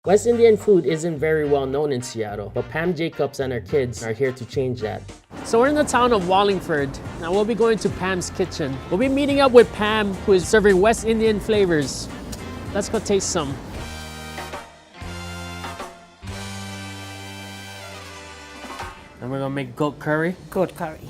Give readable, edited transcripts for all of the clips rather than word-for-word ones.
West Indian food isn't very well known in Seattle, but Pam Jacobs and her kids are here to change that. So we're in the town of Wallingford. Now we'll be going to Pam's kitchen. We'll be meeting up with Pam, who is serving West Indian flavors. Let's go taste some. And we're gonna make goat curry. Goat curry.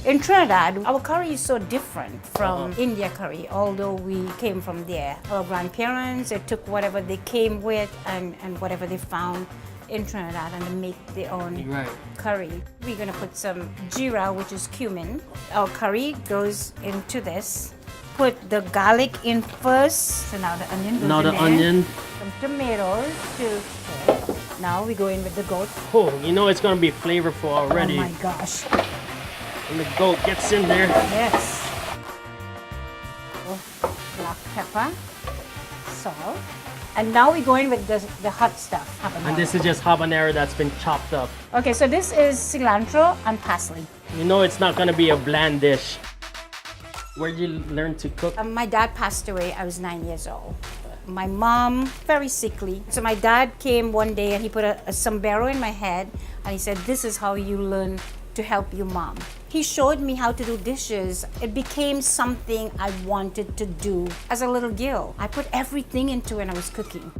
In Trinidad, our curry is so different from India curry, although we came from there. Our grandparents, they took whatever they came with and whatever they found in Trinidad and they make their own curry. We're gonna put some jeera, which is cumin. Our curry goes into this. Put the garlic in first. So now the onion goes Now in the there. onion. Some tomatoes too. Now we go in with the goat. Oh, you know it's gonna be flavorful already. Oh my gosh. And the goat gets in there. Yes. Oh, black pepper, salt. And now we go in with the hot stuff. Habanero. And this is just habanero that's been chopped up. Okay, so this is cilantro and parsley. You know it's not gonna be a bland dish. Where did you learn to cook? My dad passed away, I was 9 years old. My mom, very sickly. So my dad came one day and he put a sombrero in my head and he said, this is how you learn to help your mom. He showed me how to do dishes. It became something I wanted to do as a little girl. I put everything into it when I was cooking.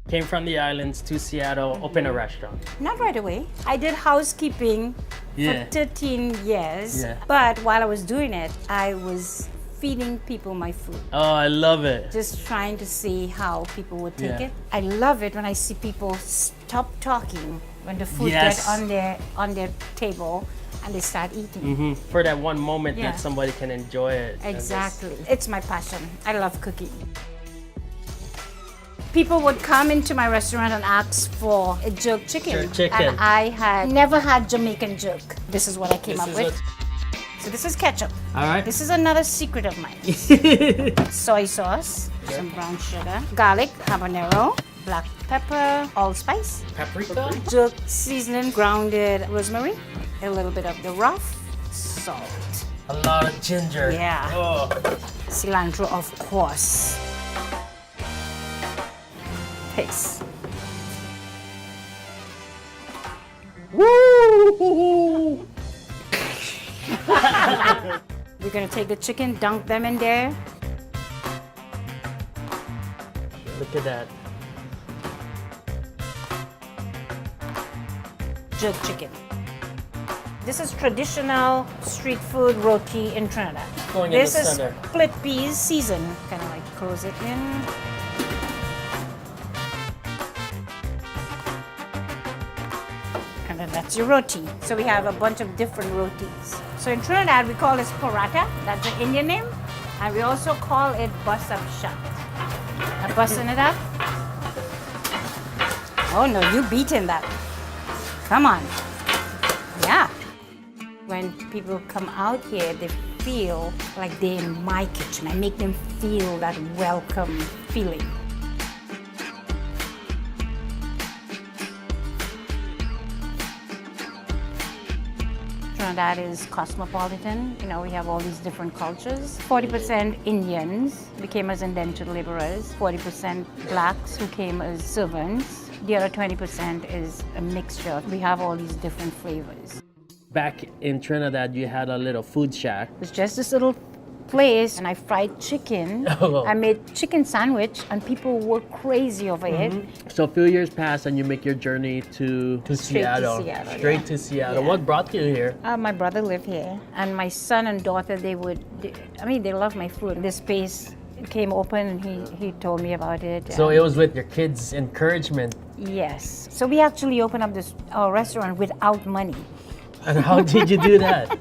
Came from the islands to Seattle, open a restaurant. Not right away. I did housekeeping for 13 years. But while I was doing it, I was feeding people my food. Oh, I love it. Just trying to see how people would take it. I love it when I see people stop talking when the food gets on their table and they start eating. For that one moment that somebody can enjoy it. Exactly. It's my passion. I love cooking. People would come into my restaurant and ask for a jerk chicken. Jerk chicken. And I had never had Jamaican jerk. This is what I came up with. So this is ketchup. All right. This is another secret of mine. Soy sauce, some brown sugar, garlic, habanero, black pepper, allspice, Paprika. jerk seasoning, grounded rosemary, a little bit of the rough, salt. A lot of ginger. Yeah. Oh. Cilantro, of course. Taste. Woo! We're gonna take the chicken, dunk them in there. Look at that. Jerk chicken. This is traditional street food roti in Trinidad. Going in This the is center. split peas seasoned. Kind of like close it in. And then that's your roti. So we have a bunch of different rotis. So in Trinidad, we call this paratha. That's the Indian name. And we also call it bus up shot. I'm busting it up. Oh no, you beaten that. Come on. Yeah. When people come out here, they feel like they're in my kitchen. I make them feel that welcome feeling. Trinidad is cosmopolitan. You know, we have all these different cultures. 40% Indians became as indentured laborers, 40% blacks who came as servants. The other 20% is a mixture. We have all these different flavors. Back in Trinidad, you had a little food shack. It was just this little place and I fried chicken. I made chicken sandwich and people were crazy over it. So a few years passed and you make your journey to Seattle. Straight to Seattle. What brought you here? My brother lived here and my son and daughter, they love my food. This space came open and he told me about it. So it was with your kids' encouragement. Yes. So we actually opened up our restaurant without money. And how did you do that?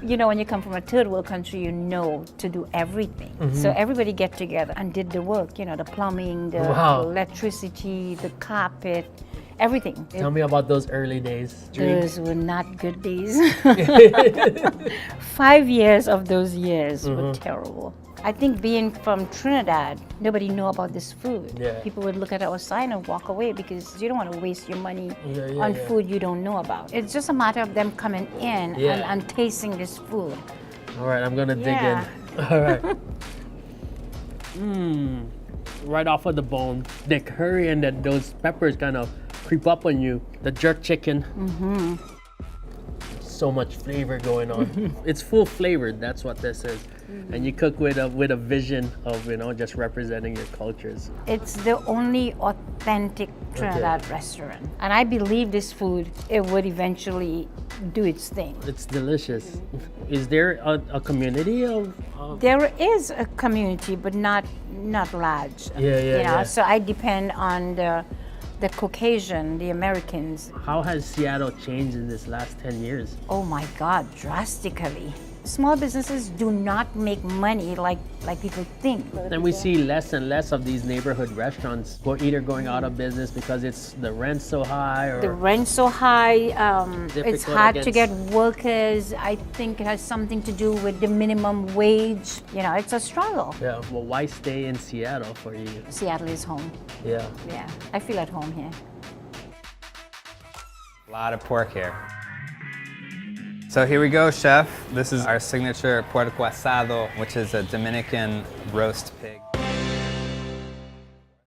You know, when you come from a third world country, you know to do everything. So everybody get together and did the work, you know, the plumbing, the electricity, the carpet, everything. Tell me about those early days. Those were not good days. 5 years of those years were terrible. I think being from Trinidad, nobody knew about this food. People would look at our sign and walk away because you don't want to waste your money on food you don't know about. It's just a matter of them coming in and tasting this food. All right, I'm going to dig in. All right. right off of the bone. The curry and those peppers kind of creep up on you. The jerk chicken. So much flavor going on. It's full flavored, that's what this is. And you cook with a vision of, just representing your cultures. It's the only authentic Trinidad restaurant. And I believe this food, it would eventually do its thing. It's delicious. Is there a community of? There is a community, but not large. Yeah. So I depend on the Caucasian, the Americans. How has Seattle changed in this last 10 years? Oh my God, drastically. Small businesses do not make money like people think. And we see less and less of these neighborhood restaurants either going out of business because the rent's so high, or the rent's so high. It's hard to get against- workers. I think it has something to do with the minimum wage. It's a struggle. Yeah. Well, why stay in Seattle for you? Seattle is home. Yeah. Yeah, I feel at home here. A lot of pork here. So here we go, chef. This is our signature puerco asado, which is a Dominican roast pig.